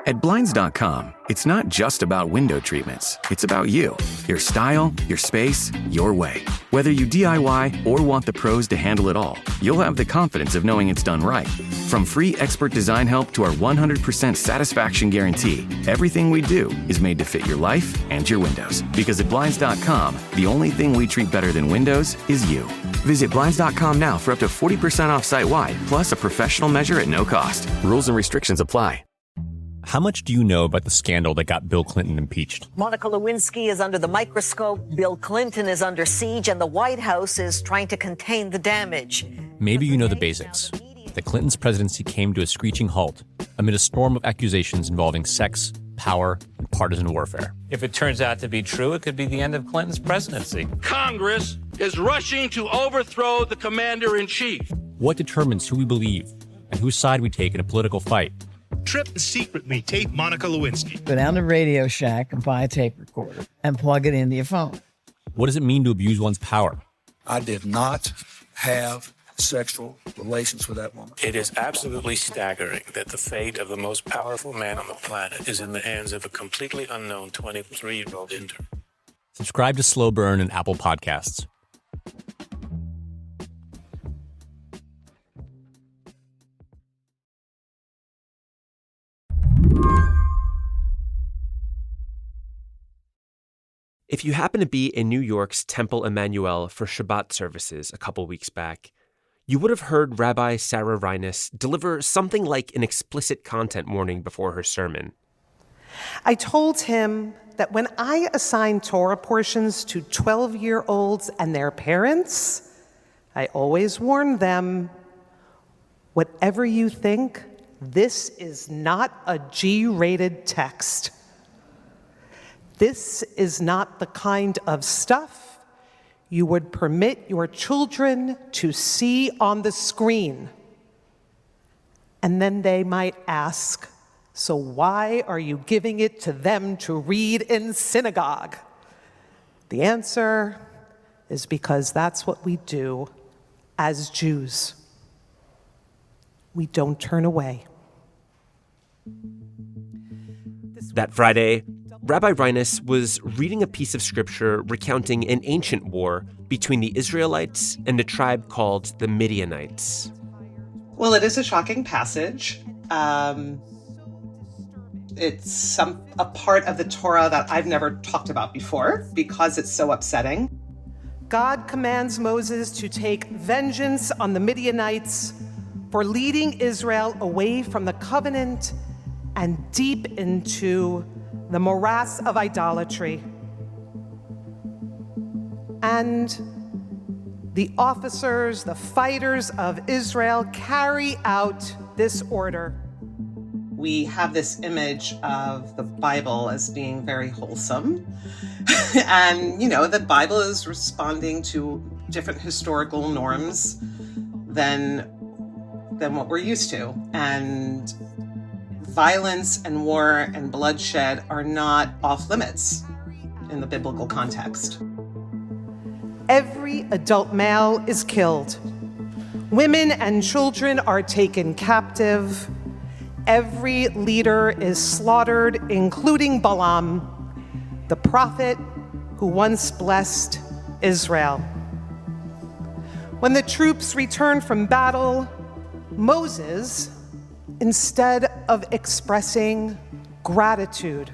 At Blinds.com, it's not just about window treatments. It's about you, your style, your space, your way. Whether you DIY or want the pros to handle it all, you'll have the confidence of knowing it's done right. From free expert design help to our 100% satisfaction guarantee, everything we do is made to fit your life and your windows. Because at Blinds.com, the only thing we treat better than windows is you. Visit Blinds.com now for up to 40% off site-wide, plus a professional measure at no cost. Rules and restrictions apply. How much do you know about the scandal that got Bill Clinton impeached? Monica Lewinsky is under the microscope, Bill Clinton is under siege, and the White House is trying to contain the damage. Maybe you know the basics. That Clinton's presidency came to a screeching halt amid a storm of accusations involving sex, power, and partisan warfare. If it turns out to be true, it could be the end of Clinton's presidency. Congress is rushing to overthrow the commander-in-chief. What determines who we believe and whose side we take in a political fight? Trip and secretly tape Monica Lewinsky. Go down to Radio Shack and buy a tape recorder and plug it into your phone. What does it mean to abuse one's power? I did not have sexual relations with that woman. It is absolutely staggering that the fate of the most powerful man on the planet is in the hands of a completely unknown 23-year-old intern. Subscribe to Slow Burn and Apple Podcasts. If you happen to be in New York's Temple Emmanuel for Shabbat services a couple weeks back, you would have heard Rabbi Sarah Reines deliver something like an explicit content warning before her sermon. I told him that when I assign Torah portions to 12-year-olds and their parents, I always warn them, whatever you think, this is not a G-rated text. This is not the kind of stuff you would permit your children to see on the screen. And then they might ask, so why are you giving it to them to read in synagogue? The answer is because that's what we do as Jews. We don't turn away. That Friday, Rabbi Reines was reading a piece of scripture recounting an ancient war between the Israelites and a tribe called the Midianites. Well, it is a shocking passage. It's a part of the Torah that I've never talked about before because it's so upsetting. God commands Moses to take vengeance on the Midianites for leading Israel away from the covenant and deep into the morass of idolatry. And the officers, the fighters of Israel carry out this order. We have this image of the Bible as being very wholesome. And, the Bible is responding to different historical norms than what we're used to. And violence and war and bloodshed are not off limits in the biblical context. Every adult male is killed. Women and children are taken captive. Every leader is slaughtered, including Balaam, the prophet who once blessed Israel. When the troops return from battle, Moses, instead of expressing gratitude,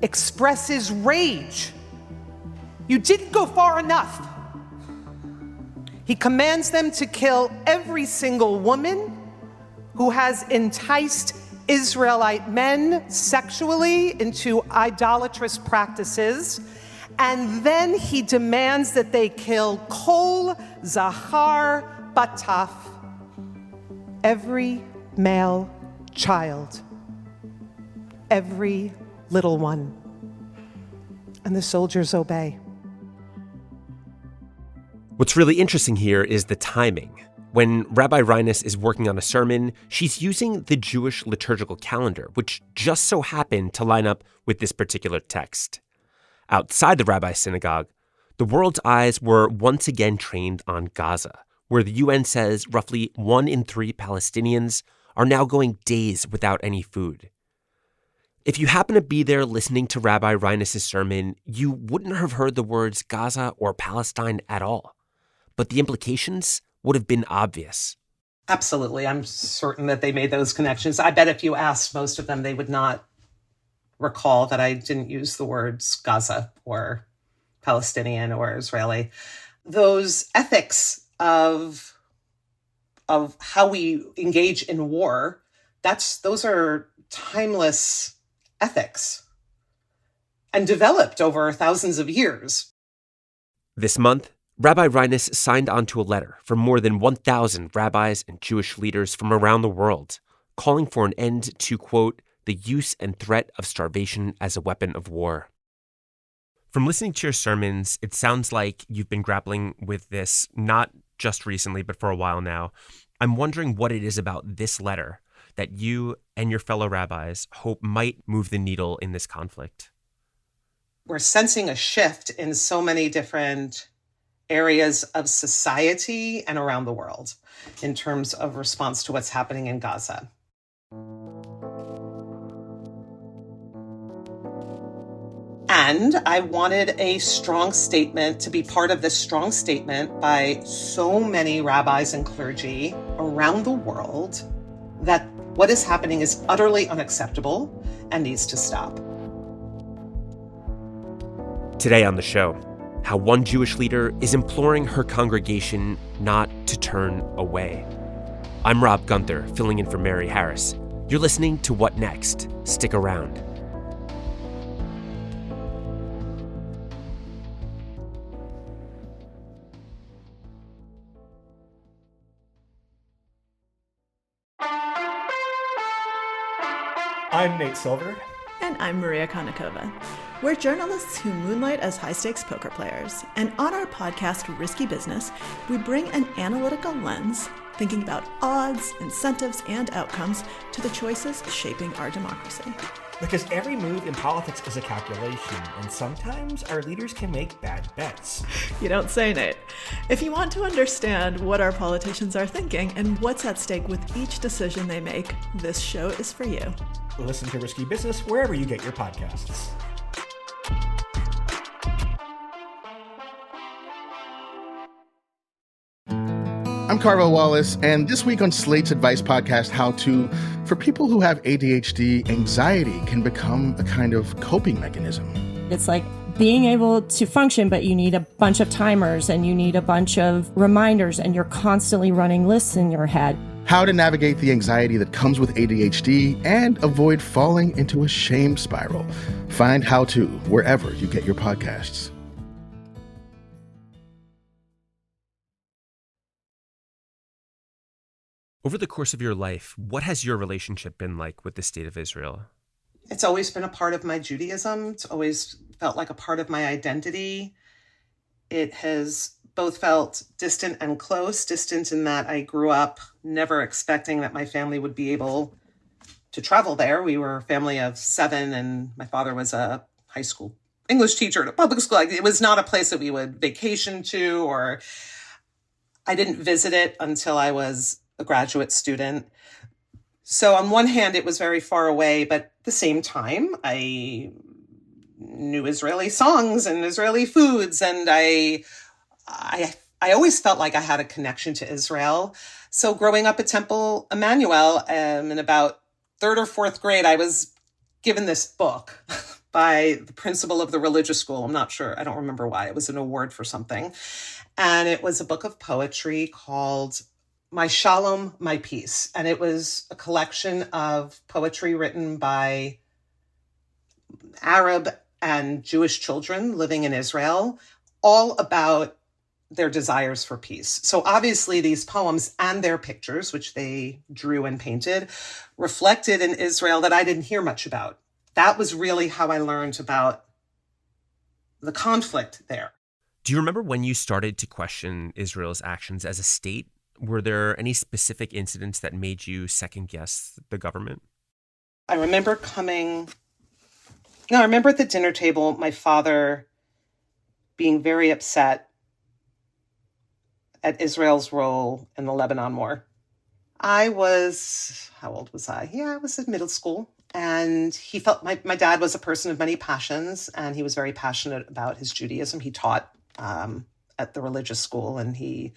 expresses rage. You didn't go far enough. He commands them to kill every single woman who has enticed Israelite men sexually into idolatrous practices. And then he demands that they kill kol zachar bataf, every male child, every little one. And the soldiers obey. What's really interesting here is the timing. When Rabbi Reines is working on a sermon, she's using the Jewish liturgical calendar, which just so happened to line up with this particular text. Outside the rabbi's synagogue, the world's eyes were once again trained on Gaza, where the UN says roughly 1 in 3 Palestinians are now going days without any food. If you happen to be there listening to Rabbi Reines' sermon, you wouldn't have heard the words Gaza or Palestine at all. But the implications would have been obvious. Absolutely. I'm certain that they made those connections. I bet if you asked most of them, they would not recall that I didn't use the words Gaza or Palestinian or Israeli. Those ethics of how we engage in war, those are timeless ethics and developed over thousands of years. This month, Rabbi Reines signed onto a letter from more than 1,000 rabbis and Jewish leaders from around the world, calling for an end to, quote, the use and threat of starvation as a weapon of war. From listening to your sermons, it sounds like you've been grappling with this not just recently, but for a while now. I'm wondering what it is about this letter that you and your fellow rabbis hope might move the needle in this conflict. We're sensing a shift in so many different areas of society and around the world in terms of response to what's happening in Gaza. And I wanted a strong statement to be part of this strong statement by so many rabbis and clergy around the world that what is happening is utterly unacceptable and needs to stop. Today on the show, how one Jewish leader is imploring her congregation not to turn away. I'm Rob Gunther, filling in for Mary Harris. You're listening to What Next? Stick around. I'm Nate Silver. And I'm Maria Konnikova. We're journalists who moonlight as high-stakes poker players. And on our podcast, Risky Business, we bring an analytical lens, thinking about odds, incentives, and outcomes to the choices shaping our democracy. Because every move in politics is a calculation, and sometimes our leaders can make bad bets. You don't say, Nate. If you want to understand what our politicians are thinking and what's at stake with each decision they make, this show is for you. Listen to Risky Business wherever you get your podcasts. I'm Carvel Wallace, and this week on Slate's Advice Podcast, How To, for people who have ADHD, anxiety can become a kind of coping mechanism. It's like being able to function, but you need a bunch of timers and you need a bunch of reminders, and you're constantly running lists in your head. How to navigate the anxiety that comes with ADHD and avoid falling into a shame spiral. Find How To wherever you get your podcasts. Over the course of your life, what has your relationship been like with the state of Israel? It's always been a part of my Judaism. It's always felt like a part of my identity. It has both felt distant and close. Distant in that I grew up never expecting that my family would be able to travel there. We were a family of 7, and my father was a high school English teacher at a public school. It was not a place that we would vacation to, or I didn't visit it until I was a graduate student. So on one hand, it was very far away, but at the same time, I knew Israeli songs and Israeli foods, and I always felt like I had a connection to Israel. So growing up at Temple Emmanuel, in about 3rd or 4th grade, I was given this book by the principal of the religious school. I'm not sure. I don't remember why. It was an award for something. And it was a book of poetry called My Shalom, My Peace. And it was a collection of poetry written by Arab and Jewish children living in Israel, all about their desires for peace. So obviously these poems and their pictures, which they drew and painted, reflected an Israel that I didn't hear much about. That was really how I learned about the conflict there. Do you remember when you started to question Israel's actions as a state? Were there any specific incidents that made you second guess the government? I remember I remember at the dinner table, my father being very upset at Israel's role in the Lebanon war. How old was I? Yeah, I was in middle school. And he felt my dad was a person of many passions, and he was very passionate about his Judaism. He taught at the religious school, and he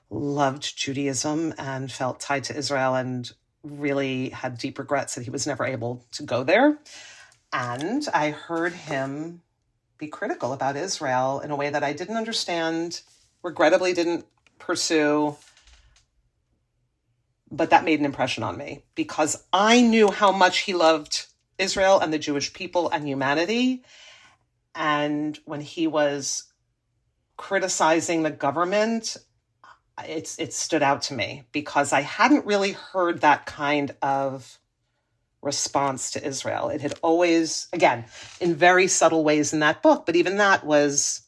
loved Judaism and felt tied to Israel and really had deep regrets that he was never able to go there. And I heard him be critical about Israel in a way that I didn't understand, regrettably didn't pursue. But that made an impression on me because I knew how much he loved Israel and the Jewish people and humanity. And when he was criticizing the government, it stood out to me because I hadn't really heard that kind of response to Israel. It had always, again, in very subtle ways in that book, but even that was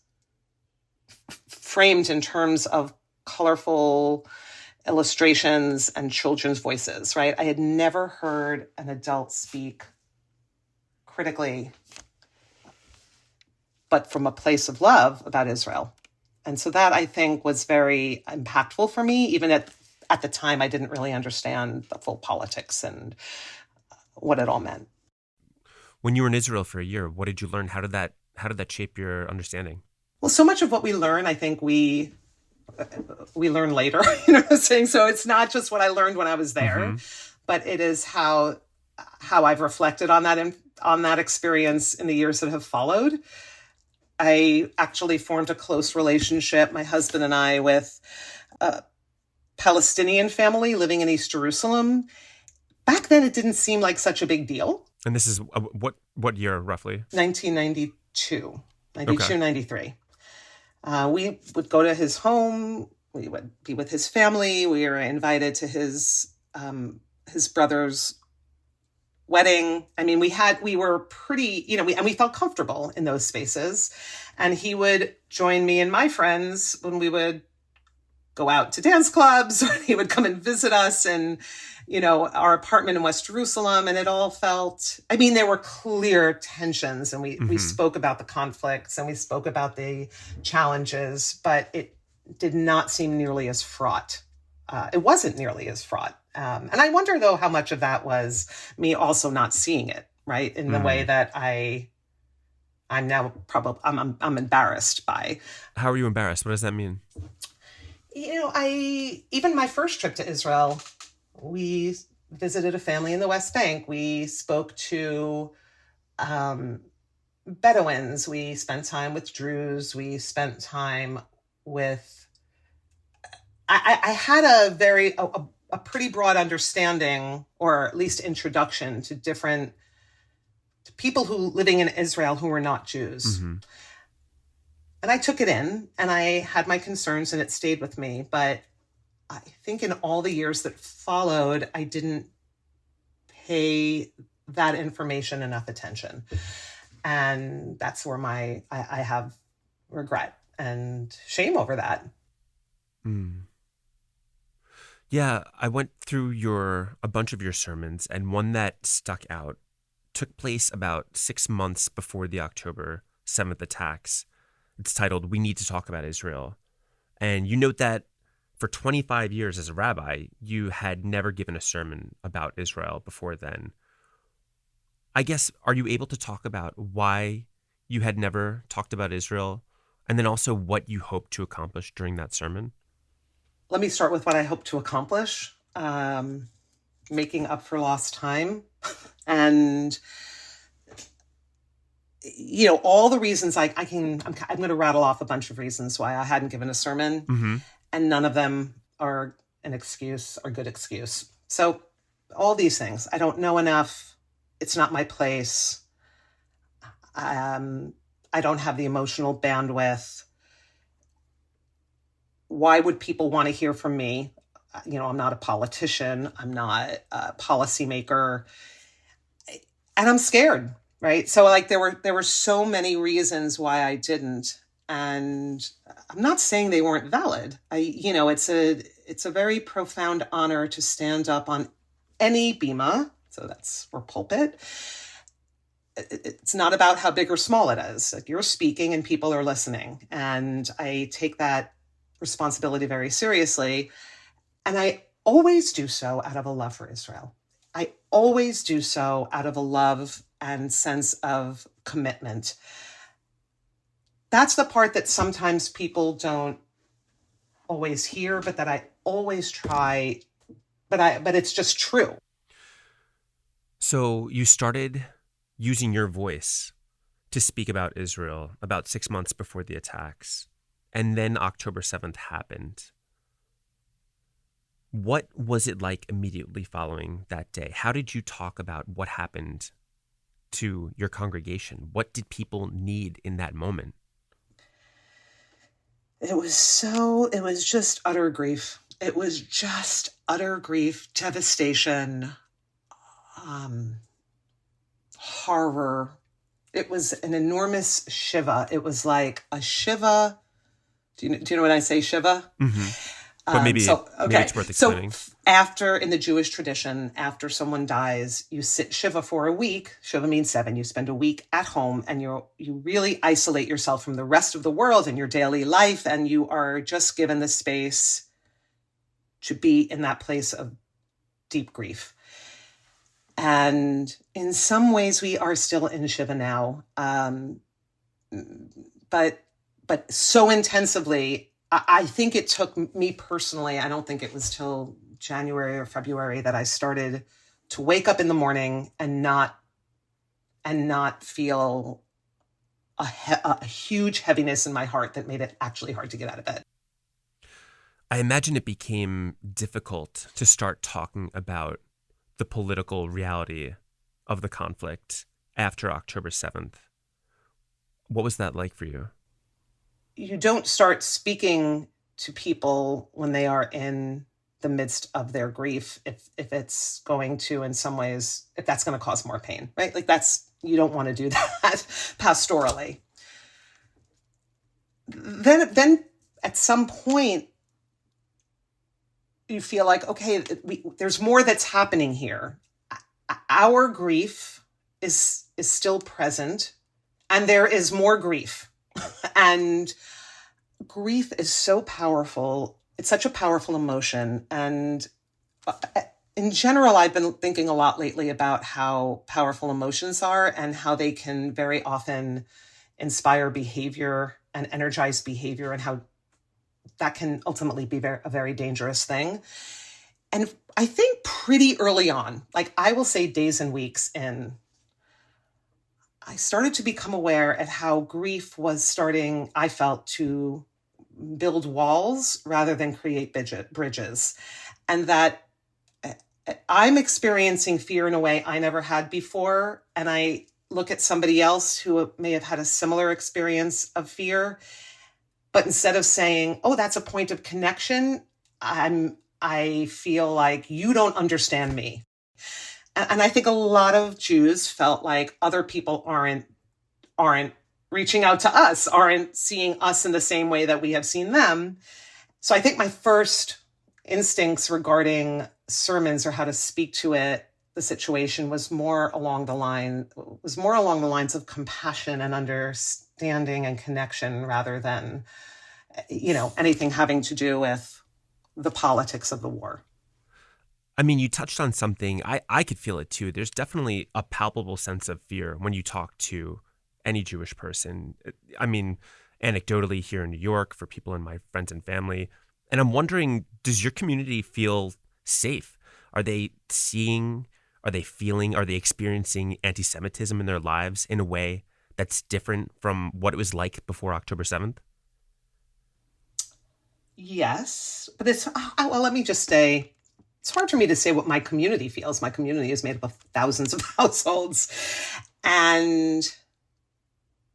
framed in terms of colorful illustrations and children's voices, right? I had never heard an adult speak critically, but from a place of love about Israel. And so that, I think, was very impactful for me. Even at the time, I didn't really understand the full politics and what it all meant. When you were in Israel for a year, what did you learn? How did that shape your understanding? Well, so much of what we learn, I think we learn later, you know what I'm saying? So it's not just what I learned when I was there, but it is how I've reflected on that experience in the years that have followed. I actually formed a close relationship, my husband and I, with a Palestinian family living in East Jerusalem. Back then, it didn't seem like such a big deal. And this is what year, roughly? 1992, Okay. 93. We would go to his home. We would be with his family. We were invited to his brother's wedding. I mean, we were pretty, and we felt comfortable in those spaces. And he would join me and my friends when we would go out to dance clubs, or he would come and visit us in, our apartment in West Jerusalem. And it all felt, there were clear tensions, and we spoke about the conflicts and we spoke about the challenges, but it did not seem nearly as fraught. It wasn't nearly as fraught. And I wonder, though, how much of that was me also not seeing it, right, in the way that I'm now probably I'm embarrassed by. How are you embarrassed? What does that mean? Even my first trip to Israel, we visited a family in the West Bank. We spoke to Bedouins. We spent time with Druze. We spent time with. I had a pretty broad understanding, or at least introduction to people who living in Israel who were not Jews. And I took it in, and I had my concerns, and it stayed with me. But I think in all the years that followed, I didn't pay that information enough attention. And that's where I have regret and shame over that. Yeah, I went through a bunch of your sermons, and one that stuck out took place about 6 months before the October 7th attacks. It's titled, "We Need to Talk About Israel." And you note that for 25 years as a rabbi, you had never given a sermon about Israel before then. I guess, are you able to talk about why you had never talked about Israel, and then also what you hoped to accomplish during that sermon? Let me start with what I hope to accomplish, making up for lost time. And, all the reasons I'm going to rattle off a bunch of reasons why I hadn't given a sermon, and none of them are an excuse or good excuse. So all these things, I don't know enough. It's not my place. I don't have the emotional bandwidth. Why would people want to hear from me? I'm not a politician. I'm not a policymaker. And I'm scared, right? So there were so many reasons why I didn't. And I'm not saying they weren't valid. It's a very profound honor to stand up on any bima. So that's or pulpit. It's not about how big or small it is. Like, you're speaking and people are listening. And I take that responsibility very seriously. And I always do so out of a love for Israel. I always do so out of a love and sense of commitment. That's the part that sometimes people don't always hear, but that I always try, but it's just true. So you started using your voice to speak about Israel about 6 months before the attacks, and then October 7th happened. What was it like immediately following that day? How did you talk about what happened to your congregation? What did people need in that moment? It was just utter grief. It was just utter grief, devastation, horror. It was an enormous shiva. It was like a shiva. Do you know when I say shiva? Mm-hmm. But maybe it's worth explaining. So in the Jewish tradition, after someone dies, you sit shiva for a week. Shiva means 7. You spend a week at home and you really isolate yourself from the rest of the world and your daily life. And you are just given the space to be in that place of deep grief. And in some ways we are still in shiva now. But so intensively, I think it took me personally, I don't think it was till January or February that I started to wake up in the morning and not feel a huge heaviness in my heart that made it actually hard to get out of bed. I imagine it became difficult to start talking about the political reality of the conflict after October 7th. What was that like for you? You don't start speaking to people when they are in the midst of their grief if it's going to, in some ways, if that's going to cause more pain, right? Like you don't want to do that pastorally. Then at some point, you feel like, okay, there's more that's happening here. Our grief is still present, and there is more grief. And grief is so powerful. It's such a powerful emotion. And in general, I've been thinking a lot lately about how powerful emotions are and how they can very often inspire behavior and energize behavior, and how that can ultimately be a very dangerous thing. And I think pretty early on, like I will say days and weeks in, I started to become aware at how grief was starting, I felt, to build walls rather than create bridges. And that I'm experiencing fear in a way I never had before. And I look at somebody else who may have had a similar experience of fear. But instead of saying, oh, that's a point of connection, I feel like you don't understand me. And I think a lot of Jews felt like other people aren't reaching out to us, aren't seeing us in the same way that we have seen them. So I think my first instincts regarding sermons or how to speak to the situation, was more along the lines of compassion and understanding and connection, rather than, anything having to do with the politics of the war. I mean, you touched on something. I could feel it too. There's definitely a palpable sense of fear when you talk to any Jewish person. I mean, anecdotally here in New York, for people in my friends and family. And I'm wondering, does your community feel safe? Are they seeing, are they feeling, are they experiencing anti-Semitism in their lives in a way that's different from what it was like before October 7th? Yes, but let me just say, it's hard for me to say what my community feels. My community is made up of thousands of households. And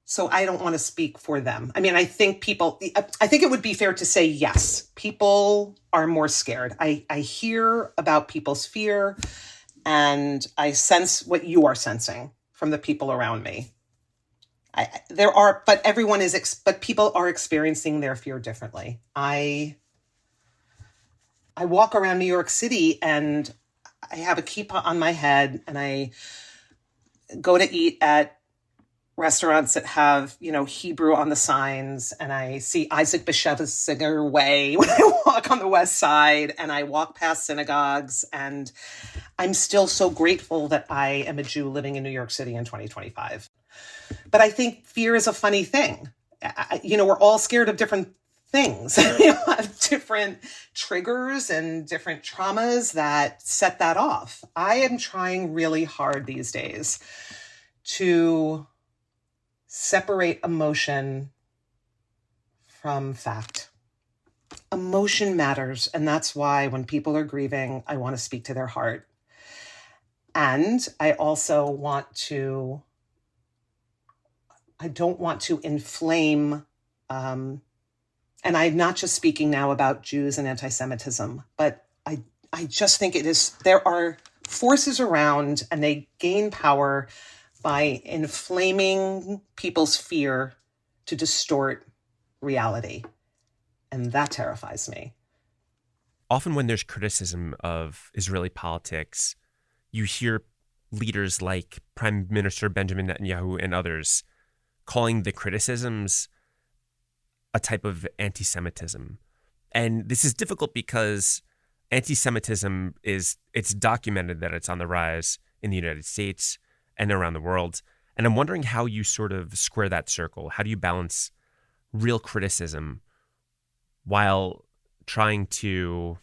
so I don't want to speak for them. I mean, I think it would be fair to say, yes, people are more scared. I hear about people's fear, and I sense what you are sensing from the people around me. But people are experiencing their fear differently. I walk around New York City and I have a kippah on my head, and I go to eat at restaurants that have, Hebrew on the signs, and I see Isaac Bashevis Singer Way when I walk on the West Side, and I walk past synagogues, and I'm still so grateful that I am a Jew living in New York City in 2025. But I think fear is a funny thing. We're all scared of different things. Have different triggers and different traumas that set that off. I am trying really hard these days to separate emotion from fact. Emotion matters, and that's why when people are grieving, I want to speak to their heart. And I also I don't want to inflame, and I'm not just speaking now about Jews and anti-Semitism, but I just think there are forces around and they gain power by inflaming people's fear to distort reality. And that terrifies me. Often when there's criticism of Israeli politics, you hear leaders like Prime Minister Benjamin Netanyahu and others calling the criticisms a type of anti-Semitism. And this is difficult because anti-Semitism it's documented that it's on the rise in the United States and around the world. And I'm wondering how you sort of square that circle. How do you balance real criticism while trying to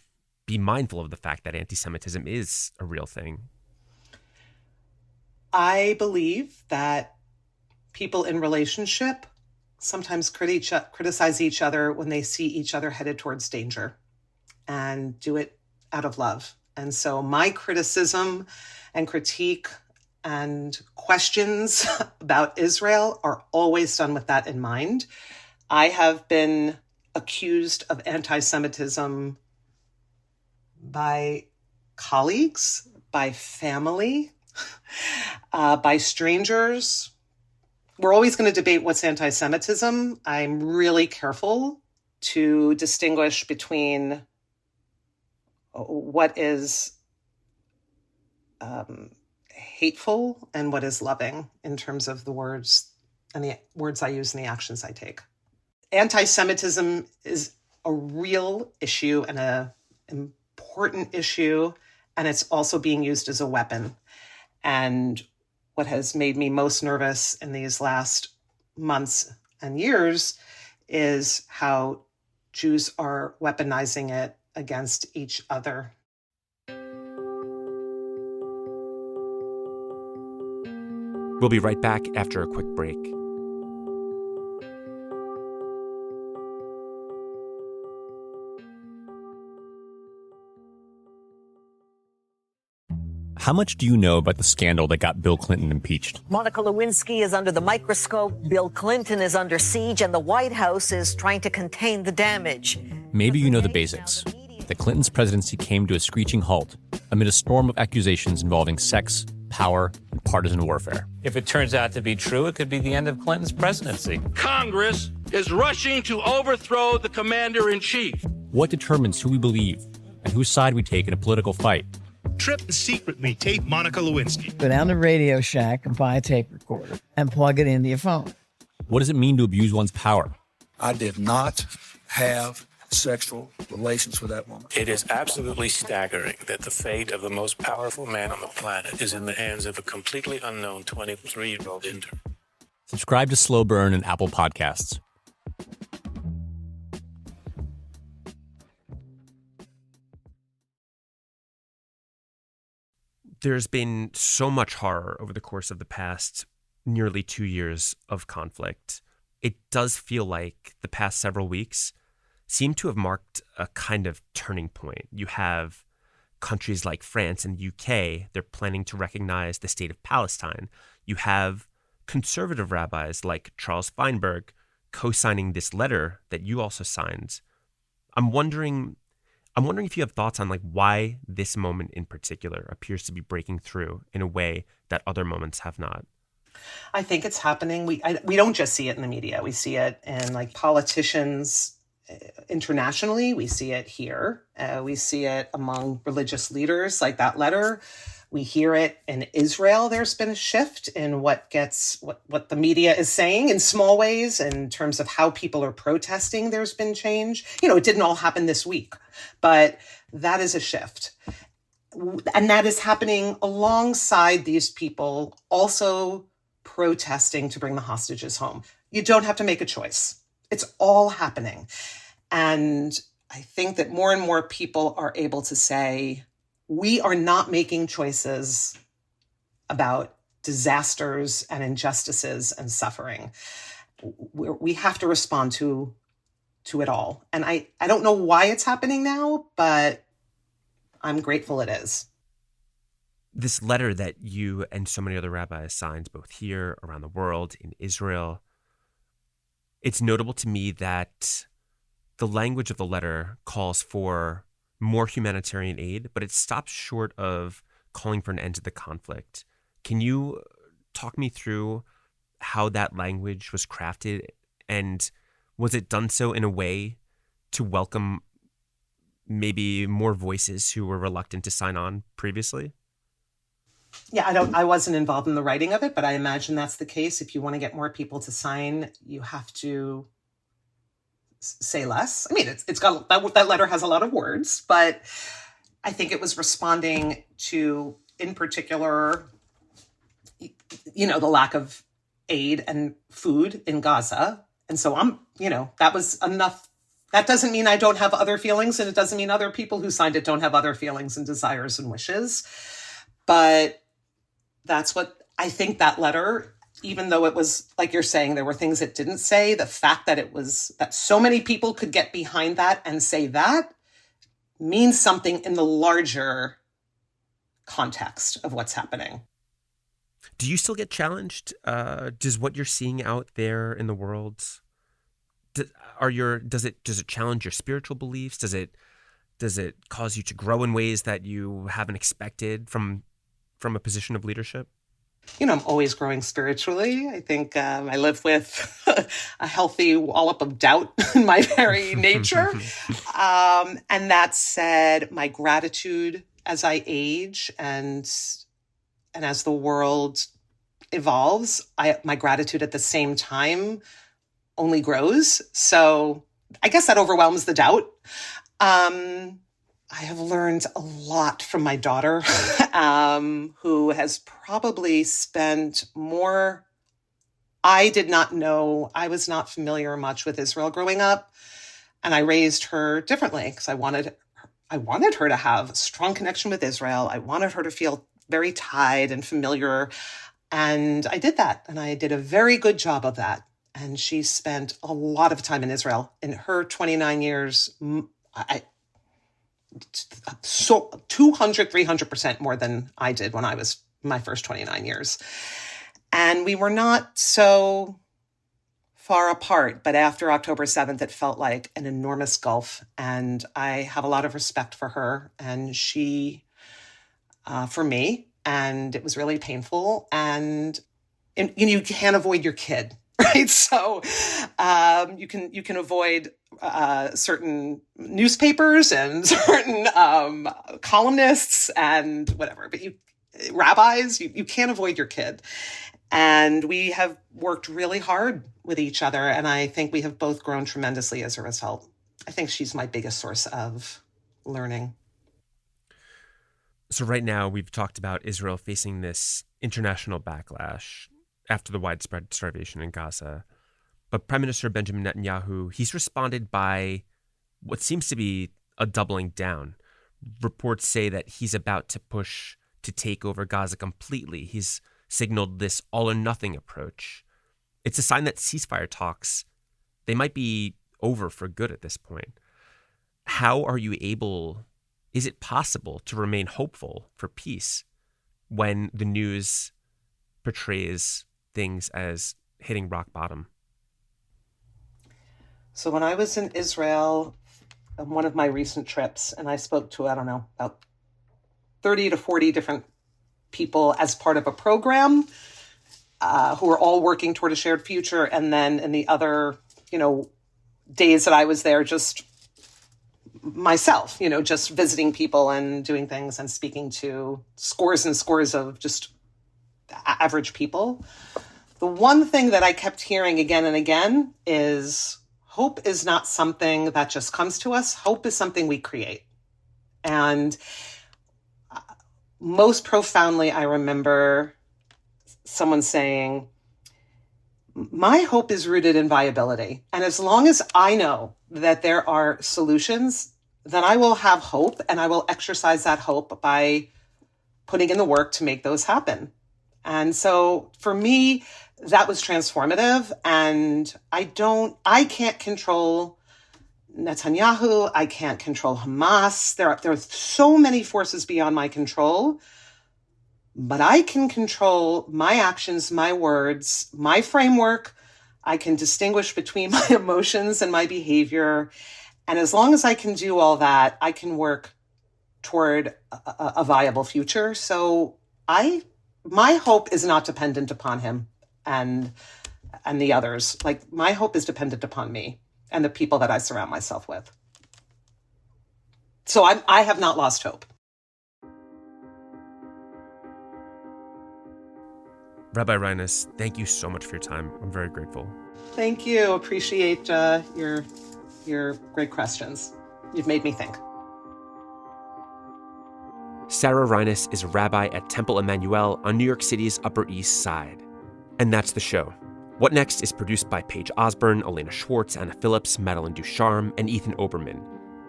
be mindful of the fact that anti-Semitism is a real thing? I believe that people in relationship sometimes criticize each other when they see each other headed towards danger and do it out of love. And so my criticism and critique and questions about Israel are always done with that in mind. I have been accused of anti-Semitism by colleagues, by family, by strangers. We're always going to debate what's anti-Semitism. I'm really careful to distinguish between what is hateful and what is loving in terms of the words and the words I use and the actions I take. Anti-Semitism is a real issue and an important issue, and it's also being used as a weapon. And what has made me most nervous in these last months and years is how Jews are weaponizing it against each other. We'll be right back after a quick break. How much do you know about the scandal that got Bill Clinton impeached? Monica Lewinsky is under the microscope, Bill Clinton is under siege, and the White House is trying to contain the damage. Maybe you know the basics. That Clinton's presidency came to a screeching halt amid a storm of accusations involving sex, power, and partisan warfare. If it turns out to be true, it could be the end of Clinton's presidency. Congress is rushing to overthrow the commander-in-chief. What determines who we believe and whose side we take in a political fight? Trip and secretly tape Monica Lewinsky. Go down to Radio Shack and buy a tape recorder and plug it into your phone. What does it mean to abuse one's power? I did not have sexual relations with that woman. It is absolutely staggering that the fate of the most powerful man on the planet is in the hands of a completely unknown 23-year-old intern. Subscribe to Slow Burn and Apple Podcasts. There's been so much horror over the course of the past nearly 2 years of conflict. It does feel like the past several weeks seem to have marked a kind of turning point. You have countries like France and the UK, they're planning to recognize the state of Palestine. You have conservative rabbis like Charles Feinberg co-signing this letter that you also signed. I'm wondering if you have thoughts on why this moment in particular appears to be breaking through in a way that other moments have not. I think it's happening. We don't just see it in the media. We see it in politicians internationally. We see it here. We see it among religious leaders, like that letter. We hear it in Israel. There's been a shift in what the media is saying in small ways in terms of how people are protesting. There's been change. It didn't all happen this week, but that is a shift. And that is happening alongside these people also protesting to bring the hostages home. You don't have to make a choice. It's all happening. And I think that more and more people are able to say, we are not making choices about disasters and injustices and suffering. We have to respond to it all. And I don't know why it's happening now, but I'm grateful it is. This letter that you and so many other rabbis signed, both here, around the world, in Israel, it's notable to me that the language of the letter calls for more humanitarian aid, but it stops short of calling for an end to the conflict. Can you talk me through how that language was crafted, and was it done so in a way to welcome maybe more voices who were reluctant to sign on previously? Yeah, I wasn't involved in the writing of it, but I imagine that's the case. If you want to get more people to sign, you have to say less. I mean, it's got that letter has a lot of words, but I think it was responding to, in particular, the lack of aid and food in Gaza. And so that was enough. That doesn't mean I don't have other feelings, and it doesn't mean other people who signed it don't have other feelings and desires and wishes. But that's what I think that letter, even though it was, like you're saying, there were things it didn't say, the fact that so many people could get behind that and say that means something in the larger context of what's happening. Do you still get challenged? Does what you're seeing out there in the world, does it challenge your spiritual beliefs? Does it cause you to grow in ways that you haven't expected from a position of leadership? I'm always growing spiritually. I think I live with a healthy wallop of doubt in my very nature. And that said, my gratitude as I age and as the world evolves, my gratitude at the same time only grows. So I guess that overwhelms the doubt. I have learned a lot from my daughter, who has probably spent more. I did not know. I was not familiar much with Israel growing up, and I raised her differently because I wanted her to have a strong connection with Israel. I wanted her to feel very tied and familiar, and I did that, and I did a very good job of that. And she spent a lot of time in Israel. In her 29 years, so 200, 300% more than I did when I was my first 29 years. And we were not so far apart, but after October 7th, it felt like an enormous gulf. And I have a lot of respect for her and she, for me, and it was really painful. And you can't avoid your kid, right? So you can avoid certain newspapers and certain columnists and whatever, but rabbis, you can't avoid your kid. And we have worked really hard with each other, and I think we have both grown tremendously as a result. I think she's my biggest source of learning. So right now we've talked about Israel facing this international backlash after the widespread starvation in Gaza. But Prime Minister Benjamin Netanyahu, he's responded by what seems to be a doubling down. Reports say that he's about to push to take over Gaza completely. He's signaled this all-or-nothing approach. It's a sign that ceasefire talks, they might be over for good at this point. How are you is it possible to remain hopeful for peace when the news portrays things as hitting rock bottom? So when I was in Israel on one of my recent trips, and I spoke to, about 30 to 40 different people as part of a program who were all working toward a shared future. And then in the other, days that I was there, just myself, just visiting people and doing things and speaking to scores and scores of just average people. The one thing that I kept hearing again and again is hope is not something that just comes to us. Hope is something we create. And most profoundly, I remember someone saying, my hope is rooted in viability. And as long as I know that there are solutions, then I will have hope, and I will exercise that hope by putting in the work to make those happen. And so for me, that was transformative. And I can't control Netanyahu. I can't control Hamas. There are so many forces beyond my control, but I can control my actions, my words, my framework. I can distinguish between my emotions and my behavior. And as long as I can do all that, I can work toward a viable future. So my hope is not dependent upon him and the others. Like, my hope is dependent upon me and the people that I surround myself with. So I have not lost hope. Rabbi Reines, thank you so much for your time. I'm very grateful. Thank you. Appreciate your great questions. You've made me think. Sarah Reines is a rabbi at Temple Emmanuel on New York City's Upper East Side. And that's the show. What Next is produced by Paige Osburn, Elena Schwartz, Anna Phillips, Madeline Ducharme, and Ethan Oberman.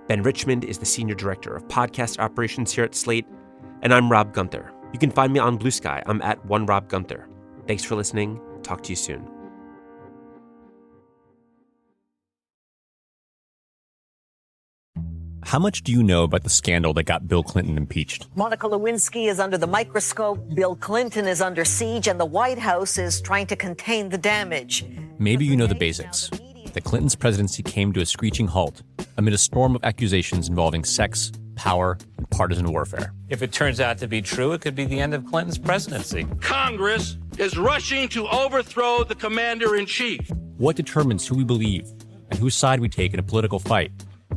Ben Richmond is the Senior Director of Podcast Operations here at Slate. And I'm Rob Gunther. You can find me on Blue Sky. I'm at @OneRobGunther. Thanks for listening. Talk to you soon. How much do you know about the scandal that got Bill Clinton impeached? Monica Lewinsky is under the microscope, Bill Clinton is under siege, and the White House is trying to contain the damage. Maybe you know the basics. That Clinton's presidency came to a screeching halt amid a storm of accusations involving sex, power, and partisan warfare. If it turns out to be true, it could be the end of Clinton's presidency. Congress is rushing to overthrow the commander-in-chief. What determines who we believe and whose side we take in a political fight?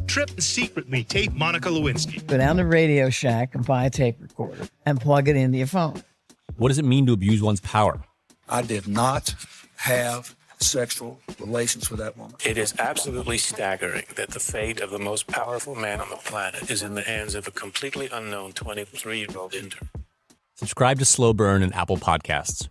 Trip and secretly tape Monica Lewinsky. Go down to Radio Shack and buy a tape recorder and plug it into your phone. What does it mean to abuse one's power? I did not have sexual relations with that woman. It is absolutely staggering that the fate of the most powerful man on the planet is in the hands of a completely unknown 23-year-old intern. Subscribe to Slow Burn and Apple Podcasts,